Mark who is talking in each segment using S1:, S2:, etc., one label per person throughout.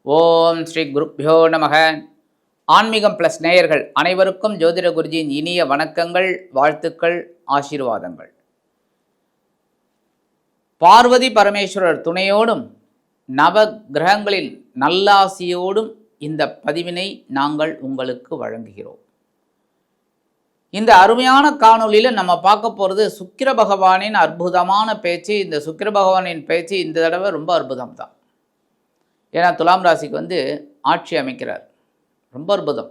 S1: ஓம் ஸ்ரீ குருப்யோ நமக. ஆன்மீகம் பிளஸ் நேயர்கள் அனைவருக்கும் ஜோதிட குருஜியின் இனிய வணக்கங்கள், வாழ்த்துக்கள், ஆசீர்வாதங்கள். பார்வதி பரமேஸ்வரர் துணையோடும் நவ கிரகங்களின் நல்லாசியோடும் இந்த பதிவினை நாங்கள் உங்களுக்கு வழங்குகிறோம். இந்த அருமையான காணொலியில் நம்ம பார்க்க போகிறது சுக்கிர பகவானின் அற்புதமான பேச்சு. இந்த சுக்கிர பகவானின் பேச்சு இந்த தடவை ரொம்ப அற்புதம் தான். ஏன்னா துலாம் ராசிக்கு ஆட்சி அமைக்கிறார். ரொம்ப அற்புதம்.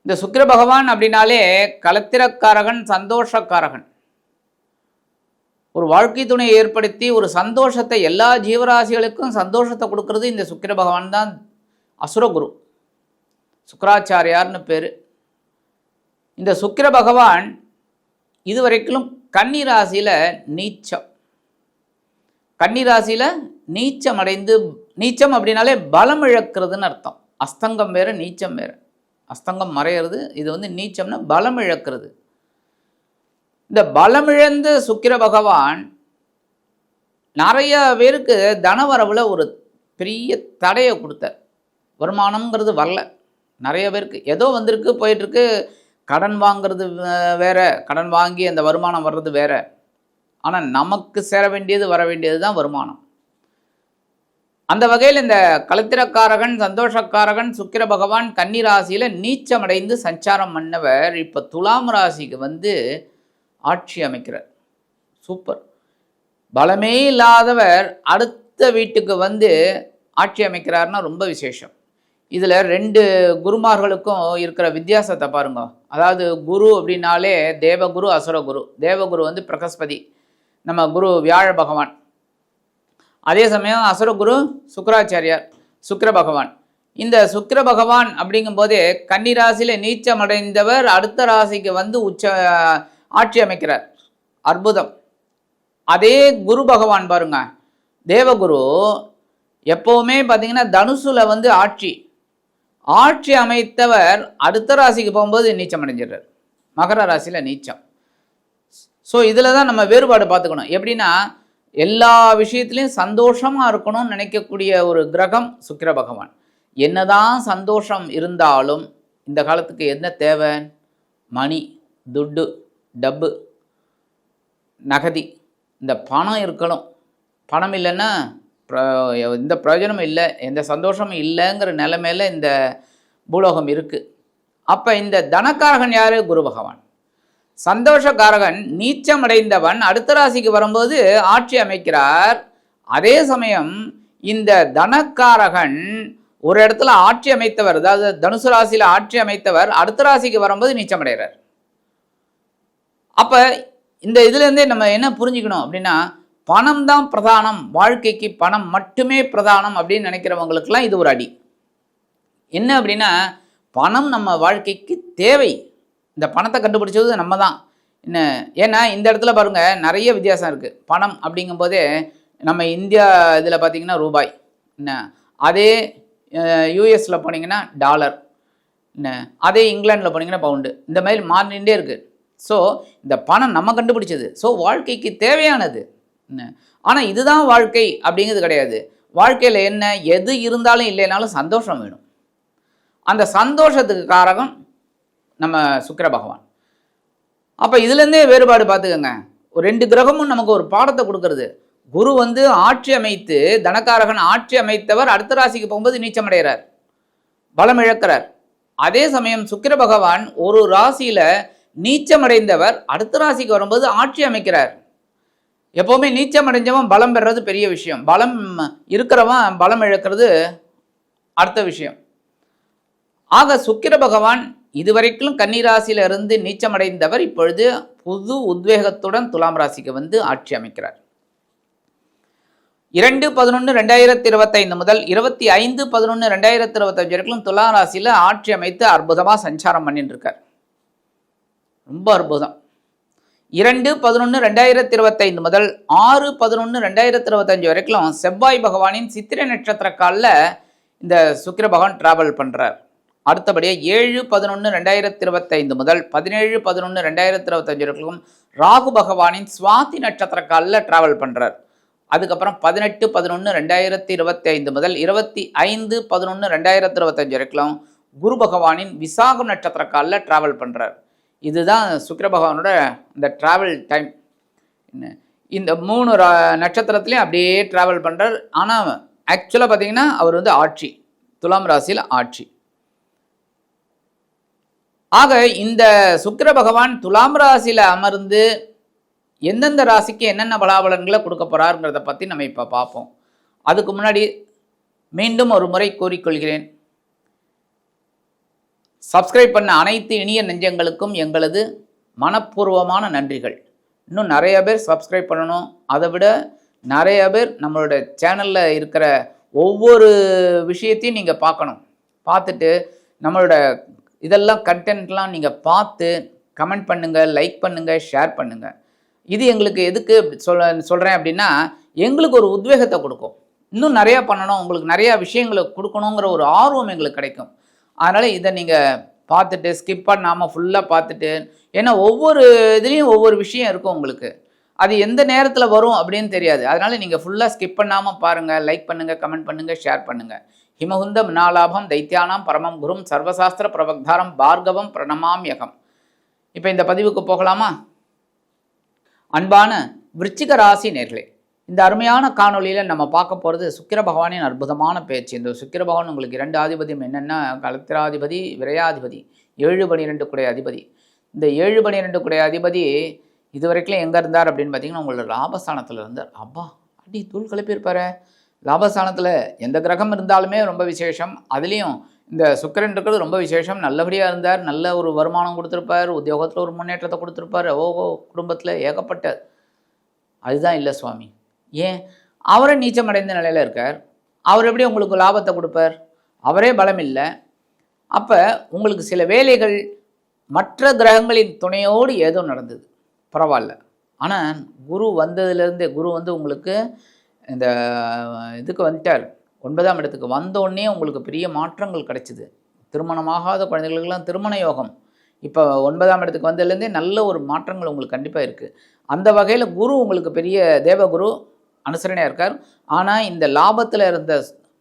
S1: இந்த சுக்கிர பகவான் அப்படின்னாலே கலத்திரக்காரகன், சந்தோஷக்காரகன். ஒரு வாழ்க்கை துணையை ஏற்படுத்தி ஒரு சந்தோஷத்தை, எல்லா ஜீவராசிகளுக்கும் சந்தோஷத்தை கொடுக்கறது இந்த சுக்கிர பகவான் தான். அசுரகுரு சுக்கராச்சாரியார்னு பேர். இந்த சுக்கிர பகவான் இதுவரைக்கும் கன்னி ராசியில் நீச்சம். கன்னி ராசியில் நீச்சம் அடைந்து, நீச்சம் அப்படின்னாலே பலம் இழக்கிறதுன்னு அர்த்தம். அஸ்தங்கம் வேறு, நீச்சம் வேறு. அஸ்தங்கம் மறையிறது, இது நீச்சம்னா பலம் இழக்கிறது. இந்த பலமிழந்த சுக்கிர பகவான் நிறைய பேருக்கு தனவரவில் ஒரு பெரிய தடையை கொடுத்தார். வருமானம்ங்கிறது வரல. நிறைய பேருக்கு ஏதோ வந்திருக்கு, போயிட்டுருக்கு. கடன் வாங்கிறது வேற, கடன் வாங்கி அந்த வருமானம் வர்றது வேற. ஆனால் நமக்கு சேர வேண்டியது, வர வேண்டியது தான் வருமானம். அந்த வகையில் இந்த கலத்திரக்காரகன், சந்தோஷக்காரகன் சுக்கிர பகவான் கன்னி ராசியில் நீச்சமடைந்து சஞ்சாரம் பண்ணவர் இப்போ துலாம் ராசிக்கு ஆட்சி அமைக்கிறார். சூப்பர். பலமே இல்லாதவர் அடுத்த வீட்டுக்கு ஆட்சி அமைக்கிறார்னா ரொம்ப விசேஷம். இதில் ரெண்டு குருமார்களுக்கும் இருக்கிற வித்தியாசத்தை பாருங்க. அதாவது குரு அப்படின்னாலே தேவகுரு, அசுரகுரு. தேவகுரு பிரகஸ்பதி, நம்ம குரு வியாழ பகவான். அதே சமயம் அசுரகுரு சுக்கராச்சாரியார், சுக்கிர பகவான். இந்த சுக்கிர பகவான் அப்படிங்கும்போதே கன்னி ராசியில் நீச்சம் அடைந்தவர் அடுத்த ராசிக்கு ஆட்சி அமைக்கிறார். அற்புதம். அதே குரு பகவான் பாருங்க, தேவகுரு எப்போவுமே பார்த்தீங்கன்னா தனுசுல ஆட்சி அமைத்தவர் அடுத்த ராசிக்கு போகும்போது நீச்சம் அடைஞ்சிடுறார். மகர ராசியில் நீச்சம். ஸோ இதில் தான் நம்ம வேறுபாடு பார்த்துக்கணும். எப்படின்னா எல்லா விஷயத்துலையும் சந்தோஷமாக இருக்கணும்னு நினைக்கக்கூடிய ஒரு கிரகம் சுக்கிர பகவான். என்னதான் சந்தோஷம் இருந்தாலும் இந்த காலத்துக்கு என்ன தேவை? மணி, துட்டு, டப்பு, நகதி, இந்த பணம் இருக்கணும். பணம் இல்லைன்னா எந்த பிரயோஜனமும் இல்லை, எந்த சந்தோஷமும் இல்லைங்கிற நிலைமையில் இந்த பூலோகம் இருக்குது. அப்போ இந்த தனக்காரகன் யார்? குரு பகவான். சந்தோஷக்காரகன் நீச்சம் அடைந்தவன் அடுத்த ராசிக்கு வரும்போது ஆட்சி அமைக்கிறார். அதே சமயம் இந்த தனக்காரகன் ஒரு இடத்துல ஆட்சி அமைத்தவர், அதாவது தனுசு ராசியில் ஆட்சி அமைத்தவர் அடுத்த ராசிக்கு வரும்போது நீச்சம் அடைகிறார். அப்போ இந்த இதுலேருந்தே நம்ம என்ன புரிஞ்சுக்கணும் அப்படின்னா, பணம் தான் பிரதானம், வாழ்க்கைக்கு பணம் மட்டுமே பிரதானம் அப்படின்னு நினைக்கிறவங்களுக்கெல்லாம் இது ஒரு அடி. என்ன அப்படின்னா, பணம் நம்ம வாழ்க்கைக்கு தேவை. இந்த பணத்தை கண்டுபிடிச்சது நம்ம தான். என்ன ஏன்னா இந்த இடத்துல பாருங்கள், நிறைய வித்தியாசம் இருக்குது. பணம் அப்படிங்கும்போதே நம்ம இந்தியா இதில் பார்த்திங்கன்னா ரூபாய், என்ன அதே யூஎஸில் போனீங்கன்னா டாலர், என்ன அதே இங்கிலாண்டில் போனீங்கன்னா பவுண்டு, இந்த மாதிரி மாறிகிட்டே இருக்குது. ஸோ இந்த பணம் நம்ம கண்டுபிடிச்சது. ஸோ வாழ்க்கைக்கு தேவையானது என்ன. ஆனால் இதுதான் வாழ்க்கை அப்படிங்கிறது கிடையாது. வாழ்க்கையில் என்ன, எது இருந்தாலும் இல்லைனாலும் சந்தோஷம் வேணும். அந்த சந்தோஷத்துக்கு காரகம் நம்ம சுக்கிர பகவான். அப்போ இதுலேருந்தே வேறுபாடு பார்த்துக்கோங்க. ஒரு ரெண்டு கிரகமும் நமக்கு ஒரு பாடத்தை கொடுக்கறது. குரு ஆட்சி அமைத்து, தனக்காரகன் ஆட்சி அமைத்தவர் அடுத்த ராசிக்கு போகும்போது நீச்சம் அடைகிறார், பலம் இழக்கிறார். அதே சமயம் சுக்கிர பகவான் ஒரு ராசியில் நீச்சம் அடைந்தவர் அடுத்த ராசிக்கு வரும்போது ஆட்சி அமைக்கிறார். எப்போவுமே நீச்சம் அடைஞ்சவன் பலம் பெறுறது பெரிய விஷயம், பலம் இருக்கிறவன் பலம் இழக்கிறது அடுத்த விஷயம். ஆக சுக்கிர பகவான் இதுவரைக்கும் கன்னி ராசியில இருந்து நீச்சமடைந்தவர் இப்பொழுது புது உத்வேகத்துடன் துலாம் ராசிக்கு ஆட்சி அமைக்கிறார். 2/11/2025 முதல் 25/11/2025 வரைக்கும் துலாம் ராசியில் ஆட்சி அமைத்து அற்புதமாக சஞ்சாரம் பண்ணிட்டு இருக்கார். ரொம்ப அற்புதம். 2/11/2025 முதல் 6/11/2025 வரைக்கும் செவ்வாய் பகவானின் சித்திரை நட்சத்திர காலில் இந்த சுக்கிர பகவான் டிராவல் பண்ணுறார். அடுத்தபடியாக 7/11/2025 முதல் 17/11/2025 வரைக்கும் ராகு பகவானின் சுவாதி நட்சத்திர காலில் டிராவல் பண்ணுறார். அதுக்கப்புறம் 18/11/2025 முதல் 25/11/2025 வரைக்கும் குரு பகவானின் விசாகம் நட்சத்திர காலில் ட்ராவல் பண்ணுறார். இதுதான் சுக்கிர பகவானோட இந்த ட்ராவல் டைம். இந்த 3 நட்சத்திரத்துலேயும் அப்படியே ட்ராவல் பண்ணுறார். ஆனால் ஆக்சுவலாக பார்த்தீங்கன்னா அவர் வந்து ஆட்சி, துலாம் ராசியில் ஆட்சி. ஆக இந்த சுக்கிர பகவான் துலாம் ராசியில் அமர்ந்து எந்தெந்த ராசிக்கு என்னென்ன பலாபலன்களை கொடுக்க போகிறாருங்கிறத பற்றி நம்ம இப்போ பார்ப்போம். அதுக்கு முன்னாடி மீண்டும் ஒரு முறை கூறிக்கொள்கிறேன், சப்ஸ்கிரைப் பண்ண அனைத்து இனிய நெஞ்சங்களுக்கும் எங்களது மனப்பூர்வமான நன்றிகள். இன்னும் நிறைய பேர் சப்ஸ்கிரைப் பண்ணணும். அதை விட நிறைய பேர் நம்மளோட சேனலில் இருக்கிற ஒவ்வொரு விஷயத்தையும் நீங்கள் பார்க்கணும். பார்த்துட்டு நம்மளோட இதெல்லாம் கண்டென்ட்லாம் நீங்கள் பார்த்து கமெண்ட் பண்ணுங்கள், லைக் பண்ணுங்கள், ஷேர் பண்ணுங்கள். இது எங்களுக்கு எதுக்கு சொல்கிறேன் அப்படின்னா, எங்களுக்கு ஒரு உத்வேகத்தை கொடுக்கும். இன்னும் நிறையா பண்ணணும், உங்களுக்கு நிறையா விஷயங்களை கொடுக்கணுங்கிற ஒரு ஆர்வம் எங்களுக்கு கிடைக்கும். அதனால் இதை நீங்கள் பார்த்துட்டு ஸ்கிப் பண்ணாமல் ஃபுல்லாக பார்த்துட்டு, ஏன்னா ஒவ்வொரு இதுலேயும் ஒவ்வொரு விஷயம் இருக்கும் உங்களுக்கு. அது எந்த நேரத்தில் வரும் அப்படின்னு தெரியாது. அதனால் நீங்கள் ஃபுல்லாக ஸ்கிப் பண்ணாமல் பாருங்கள், லைக் பண்ணுங்கள், கமெண்ட் பண்ணுங்கள், ஷேர் பண்ணுங்கள். ஹிமகுந்த மினாலாபம் தைத்தியானாம் பரமம் குரும் சர்வசாஸ்திர பிரபக்தாரம் பார்கவம் பிரணமாம்யகம். இப்போ இந்த பதிவுக்கு போகலாமா? அன்பான விருச்சிக ராசி நேர்களே, இந்த அருமையான காணொலியில் நம்ம பார்க்க போகிறது சுக்கிர பகவானின் அற்புதமான பேச்சு. இந்த சுக்கிர பகவான் உங்களுக்கு 2 ஆதிபதியும் என்னென்னா, கலத்திராதிபதி, விரையாதிபதி, 7/12 குடைய அதிபதி. இந்த 7/12 குடைய அதிபதி இது வரைக்கும் எங்கே இருந்தார் அப்படின்னு பார்த்தீங்கன்னா, உங்களோட லாபஸ்தானத்தில் இருந்தார். அப்பா அடி தூள் கிளப்பியிருப்பார். லாபஸ்தானத்தில் எந்த கிரகம் இருந்தாலுமே ரொம்ப விசேஷம். அதுலேயும் இந்த சுக்கிரன் இருக்கிறது ரொம்ப விசேஷம். நல்லபடியாக இருந்தார், நல்ல ஒரு வருமானம் கொடுத்துருப்பார், உத்தியோகத்தில் ஒரு முன்னேற்றத்தை கொடுத்துருப்பார். குடும்பத்தில் ஏகப்பட்ட. அதுதான் இல்லை சுவாமி. ஏன்? அவரே நீச்சமடைந்த நிலையில் இருக்கார். அவர் எப்படி உங்களுக்கு லாபத்தை கொடுப்பார்? அவரே பலம் இல்லை. அப்போ உங்களுக்கு சில வேலைகள் மற்ற கிரகங்களின் துணையோடு ஏதோ நடந்தது, பரவாயில்ல. ஆனால் குரு வந்ததுலேருந்து, குரு வந்து உங்களுக்கு இந்த இதுக்கு வந்துட்டார், 9ஆம் இடத்துக்கு வந்தோடனே உங்களுக்கு பெரிய மாற்றங்கள் கிடைச்சிது. திருமணமாகாத குழந்தைகளுக்கெல்லாம் திருமண யோகம் இப்போ 9ஆம் இடத்துக்கு வந்ததுலேருந்தே நல்ல ஒரு மாற்றங்கள் உங்களுக்கு கண்டிப்பாக இருக்குது. அந்த வகையில் குரு உங்களுக்கு பெரிய தேவகுரு அனுசரணையாக இருக்கார். ஆனால் இந்த லாபத்தில் இருந்த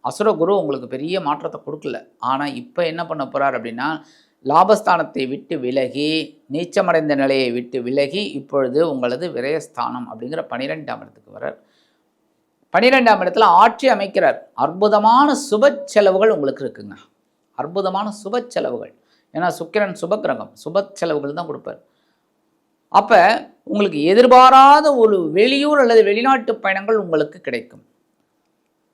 S1: அசுர குரு உங்களுக்கு பெரிய மாற்றத்தை கொடுக்கல. ஆனால் இப்போ என்ன பண்ண போகிறார் அப்படின்னா, லாபஸ்தானத்தை விட்டு விலகி, நீச்சமடைந்த நிலையை விட்டு விலகி இப்பொழுது உங்களது விரயஸ்தானம் அப்படிங்கிற 12ஆம் இடத்துக்கு வரார். 12ஆம் இடத்துல ஆட்சி அமைக்கிறார். அற்புதமான சுப செலவுகள் உங்களுக்கு இருக்குங்க. அற்புதமான சுப செலவுகள். ஏன்னா சுக்கிரன் சுப கிரகம், சுப செலவுகள் தான் கொடுப்பார். அப்போ உங்களுக்கு எதிர்பாராத ஒரு வெளியூர் அல்லது வெளிநாட்டு பயணங்கள் உங்களுக்கு கிடைக்கும்.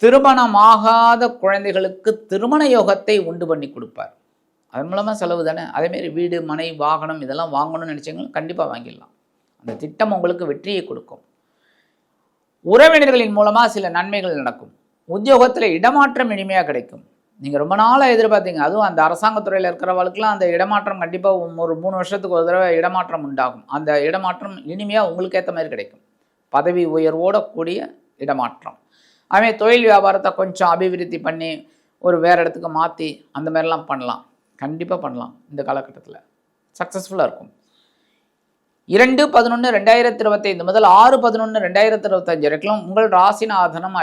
S1: திருமணமாகாத குழந்தைகளுக்கு திருமண யோகத்தை உண்டு பண்ணி கொடுப்பார். அதன் மூலமாக செலவு தானே. அதேமாரி வீடு, மனை, வாகனம் இதெல்லாம் வாங்கணும்னு நினச்சிங்கன்னா கண்டிப்பாக வாங்கிடலாம். அந்த திட்டம் உங்களுக்கு வெற்றியை கொடுக்கும். உறவினர்களின் மூலமாக சில நன்மைகள் நடக்கும். உத்தியோகத்தில் இடமாற்றம் இனிமையாக கிடைக்கும். நீங்கள் ரொம்ப நாளாக எதிர்பார்த்தீங்க, அதுவும் அந்த அரசாங்கத்துறையில் இருக்கிறவங்களுக்குலாம் அந்த இடமாற்றம் கண்டிப்பாக ஒரு 3 வருஷத்துக்கு ஒரு தடவை இடமாற்றம் உண்டாகும். அந்த இடமாற்றம் இனிமையாக உங்களுக்கு ஏற்ற மாதிரி கிடைக்கும். பதவி உயர்வோட கூடிய இடமாற்றம். அதுமாதிரி தொழில் வியாபாரத்தை கொஞ்சம் அபிவிருத்தி பண்ணி ஒரு வேறு இடத்துக்கு மாற்றி அந்த மாதிரிலாம் பண்ணலாம். கண்டிப்பாக பண்ணலாம். இந்த காலகட்டத்தில் சக்ஸஸ்ஃபுல்லாக இருக்கும். 2/11/2025 முதல் 6/11/2025 வரைக்கும் உங்கள் ராசிநாதனும்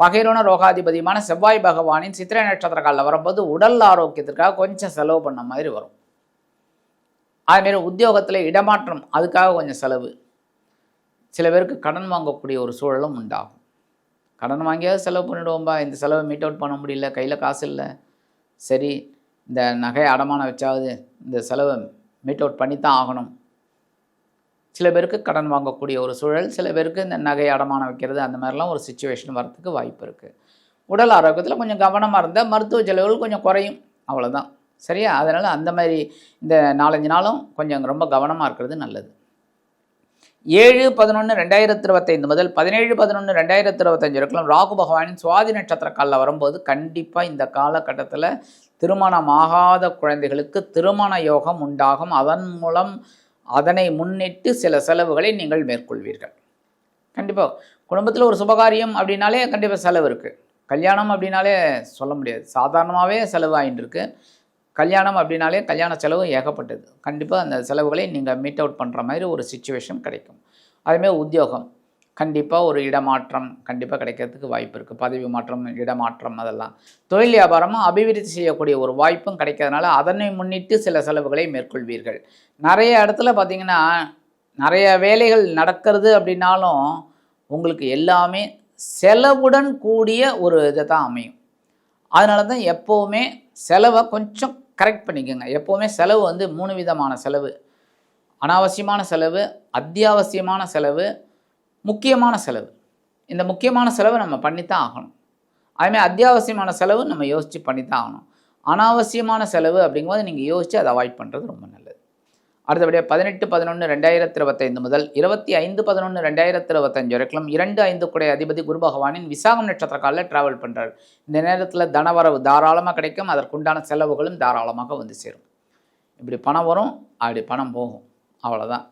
S1: பகைரோன ரோகாதிபதியுமான செவ்வாய் பகவானின் சித்திரை நட்சத்திர காலில் வரும்போது உடல் ஆரோக்கியத்திற்காக கொஞ்சம் செலவு பண்ண மாதிரி வரும். அதுமாரி உத்தியோகத்தில் இடமாற்றம், அதுக்காக கொஞ்சம் செலவு. சில பேருக்கு கடன் வாங்கக்கூடிய ஒரு சூழலும் உண்டாகும். கடன் வாங்கியாவது செலவு பண்ணிவிடுவோம்பா, இந்த செலவை மீட் அவுட் பண்ண முடியல, கையில் காசு இல்லை, சரி இந்த நகை அடமானம் வச்சாவது இந்த செலவை மீட் அவுட் பண்ணித்தான் ஆகணும். சில பேருக்கு கடன் வாங்கக்கூடிய ஒரு சூழல், சில பேருக்கு இந்த நகை அடமானம் வைக்கிறது, அந்த மாதிரிலாம் ஒரு சிச்சுவேஷன் வரத்துக்கு வாய்ப்பு இருக்குது. உடல் ஆரோக்கியத்தில் கொஞ்சம் கவனமாக இருந்தால் மருத்துவ செலவுகள் கொஞ்சம் குறையும், அவ்வளோதான். சரியா? அதனால் அந்த மாதிரி இந்த 4-5 நாளும் கொஞ்சம் ரொம்ப கவனமாக இருக்கிறது நல்லது. 7/11/2025 முதல் 17/11/2025 வரைக்கும் ராகு பகவானின் சுவாதி நட்சத்திர காலில் வரும்போது கண்டிப்பாக இந்த காலகட்டத்தில் திருமணமாகாத குழந்தைகளுக்கு திருமண யோகம் உண்டாகும். அதன் மூலம் அதனை முன்னிட்டு சில செலவுகளை நீங்கள் மேற்கொள்வீர்கள். கண்டிப்பாக குடும்பத்தில் ஒரு சுபகாரியம் அப்படின்னாலே கண்டிப்பாக செலவு இருக்குது. கல்யாணம் அப்படின்னாலே சொல்ல முடியாது, சாதாரணமாகவே செலவு ஆகிட்டு இருக்கு. கல்யாணம் அப்படின்னாலே கல்யாண செலவு ஏகப்பட்டது. கண்டிப்பாக அந்த செலவுகளை நீங்கள் மீட் அவுட் பண்ணுற மாதிரி ஒரு சிச்சுவேஷன் கிடைக்கும். அதுமாதிரி உத்தியோகம் கண்டிப்பாக ஒரு இடமாற்றம் கண்டிப்பாக கிடைக்கிறதுக்கு வாய்ப்பு இருக்குது. பதவி மாற்றம், இடமாற்றம், அதெல்லாம் தொழில் வியாபாரமும் அபிவிருத்தி செய்யக்கூடிய ஒரு வாய்ப்பும் கிடைக்கிறதுனால அதனை முன்னிட்டு சில செலவுகளை மேற்கொள்வீர்கள். நிறைய இடத்துல பார்த்திங்கன்னா நிறைய வேலைகள் நடக்கிறது அப்படின்னாலும் உங்களுக்கு எல்லாமே செலவுடன் கூடிய ஒரு இதை தான் அமையும். அதனால தான் எப்போவுமே செலவை கொஞ்சம் கரெக்ட் பண்ணிக்கோங்க. எப்போவுமே செலவு வந்து 3 விதமான செலவு: அனாவசியமான செலவு, அத்தியாவசியமான செலவு, முக்கியமான செலவு. இந்த முக்கியமான செலவை நம்ம பண்ணித்தான் ஆகணும். அதுமாதிரி அத்தியாவசியமான செலவு நம்ம யோசித்து பண்ணித்தான் ஆகணும். அனாவசியமான செலவு அப்படிங்கும்போது நீங்கள் யோசித்து அதை அவாய்ட் பண்ணுறது ரொம்ப நல்லது. அடுத்தபடியாக 18/11/2025 முதல் 25/11/2025 வரைக்கும் 2-5 குடை அதிபதி குரு பகவானின் விசாகம் நட்சத்திர காலில் ட்ராவல் பண்ணுறாரு. இந்த நேரத்தில் தனவரவு தாராளமாக கிடைக்கும். அதற்குண்டான செலவுகளும் தாராளமாக வந்து சேரும். இப்படி பணம் வரும், அப்படி பணம் போகும், அவ்வளோதான்.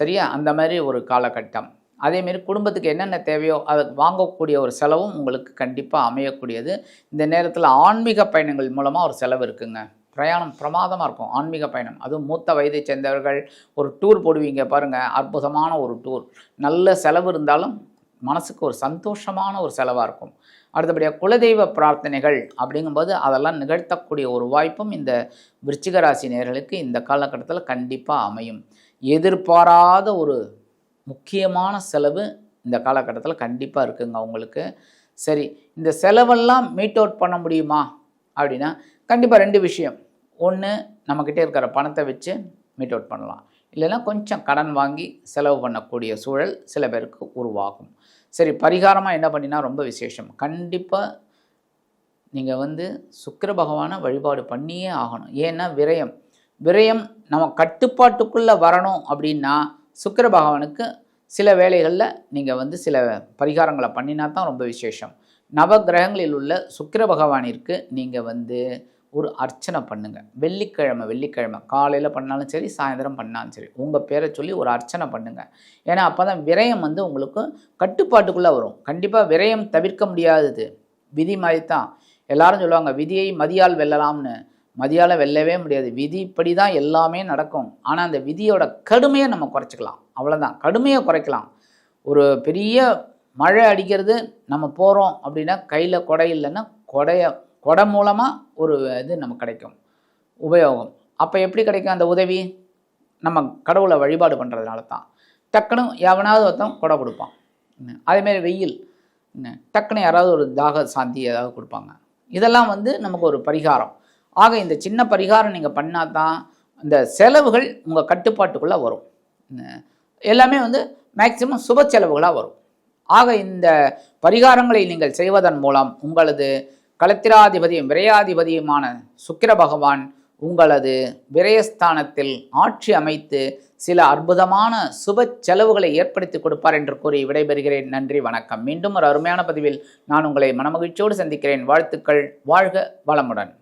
S1: சரியா? அந்த மாதிரி ஒரு காலகட்டம். அதேமாரி குடும்பத்துக்கு என்னென்ன தேவையோ அதை வாங்கக்கூடிய ஒரு செலவும் உங்களுக்கு கண்டிப்பாக அமையக்கூடியது. இந்த நேரத்தில் ஆன்மீக பயணங்கள் மூலமாக ஒரு செலவு இருக்குங்க. பிரயாணம் பிரமாதமாக இருக்கும். ஆன்மீக பயணம், அதுவும் மூத்த வயதை சேர்ந்தவர்கள் ஒரு டூர் போடுவீங்க பாருங்கள், அற்புதமான ஒரு டூர். நல்ல செலவு இருந்தாலும் மனசுக்கு ஒரு சந்தோஷமான ஒரு செலவாக இருக்கும். அடுத்தபடியாக குலதெய்வ பிரார்த்தனைகள் அப்படிங்கும்போது அதெல்லாம் நிகழ்த்தக்கூடிய ஒரு வாய்ப்பும் இந்த விருச்சிக ராசி நேயர்களுக்கு இந்த காலகட்டத்தில் கண்டிப்பாக அமையும். எதிர்பாராத ஒரு முக்கியமான செலவு இந்த காலகட்டத்தில் கண்டிப்பாக இருக்குங்க உங்களுக்கு. சரி, இந்த செலவெல்லாம் மீட் அவுட் பண்ண முடியுமா அப்படின்னா கண்டிப்பாக 2 விஷயம். ஒன்று, நம்மக்கிட்ட இருக்கிற பணத்தை வச்சு மீட் அவுட் பண்ணலாம். இல்லைன்னா கொஞ்சம் கடன் வாங்கி செலவு பண்ணக்கூடிய சூழல் சில பேருக்கு உருவாகும். சரி, பரிகாரமாக என்ன பண்ணினா ரொம்ப விசேஷம். கண்டிப்பாக நீங்கள் வந்து சுக்கிர பகவானை வழிபாடு பண்ணியே ஆகணும். ஏன்னா விரயம் நம்ம கட்டுப்பாட்டுக்குள்ளே வரணும் அப்படின்னா சுக்கிர பகவானுக்கு சில வேளைகளில் நீங்கள் வந்து சில பரிகாரங்களை பண்ணினா தான் ரொம்ப விசேஷம். நவகிரகங்களில் உள்ள சுக்கிர பகவானிற்கு நீங்கள் வந்து ஒரு அர்ச்சனை பண்ணுங்கள். வெள்ளிக்கிழமை காலையில் பண்ணாலும் சரி, சாயந்தரம் பண்ணாலும் சரி, உங்கள் பேரை சொல்லி ஒரு அர்ச்சனை பண்ணுங்கள். ஏன்னா அப்போ தான் விரயம் வந்து உங்களுக்கு கட்டுப்பாட்டுக்குள்ளே வரும். கண்டிப்பாக விரயம் தவிர்க்க முடியாதது, விதி மாதிரி தான். எல்லாரும் சொல்லுவாங்க விதியை மதியால் வெல்லலாம்னு. மதியால் வெல்லவே முடியாது. விதி இப்படி தான் எல்லாமே நடக்கும். ஆனால் அந்த விதியோட கடுமையை நம்ம குறைச்சிக்கலாம், அவ்வளோதான். கடுமையை குறைக்கலாம். ஒரு பெரிய மழை அடிக்கிறது, நம்ம போகிறோம் அப்படின்னா கையில் கொடை இல்லைன்னா கொடை மூலமாக ஒரு இது நமக்கு கிடைக்கும், உபயோகம். அப்போ எப்படி கிடைக்கும் அந்த உதவி? நம்ம கடவுளை வழிபாடு பண்ணுறதுனால தான். டக்குன்னு எவனாவது ஒருத்தன் கொடை கொடுப்பான். அதேமாரி வெயில், டக்குன்னு யாராவது ஒரு தாக சாந்தி ஏதாவது கொடுப்பாங்க. இதெல்லாம் வந்து நமக்கு ஒரு பரிகாரம். ஆக இந்த சின்ன பரிகாரம் நீங்கள் பண்ணால் தான் இந்த செலவுகள் உங்கள் கட்டுப்பாட்டுக்குள்ளே வரும். எல்லாமே வந்து மேக்சிமம் சுப செலவுகளாக வரும். ஆக இந்த பரிகாரங்களை நீங்கள் செய்வதன் மூலம் உங்களது களத்திராதிபதியும் விரையாதிபதியுமான சுக்கிர பகவான் உங்களது விரயஸ்தானத்தில் ஆட்சி அமைத்து சில அற்புதமான சுப செலவுகளை ஏற்படுத்தி கொடுப்பார் என்று கூறி விடைபெறுகிறேன். நன்றி, வணக்கம். மீண்டும் ஒரு அருமையான பதிவில் நான் உங்களை மனமகிழ்ச்சியோடு சந்திக்கிறேன். வாழ்த்துக்கள். வாழ்க வளமுடன்.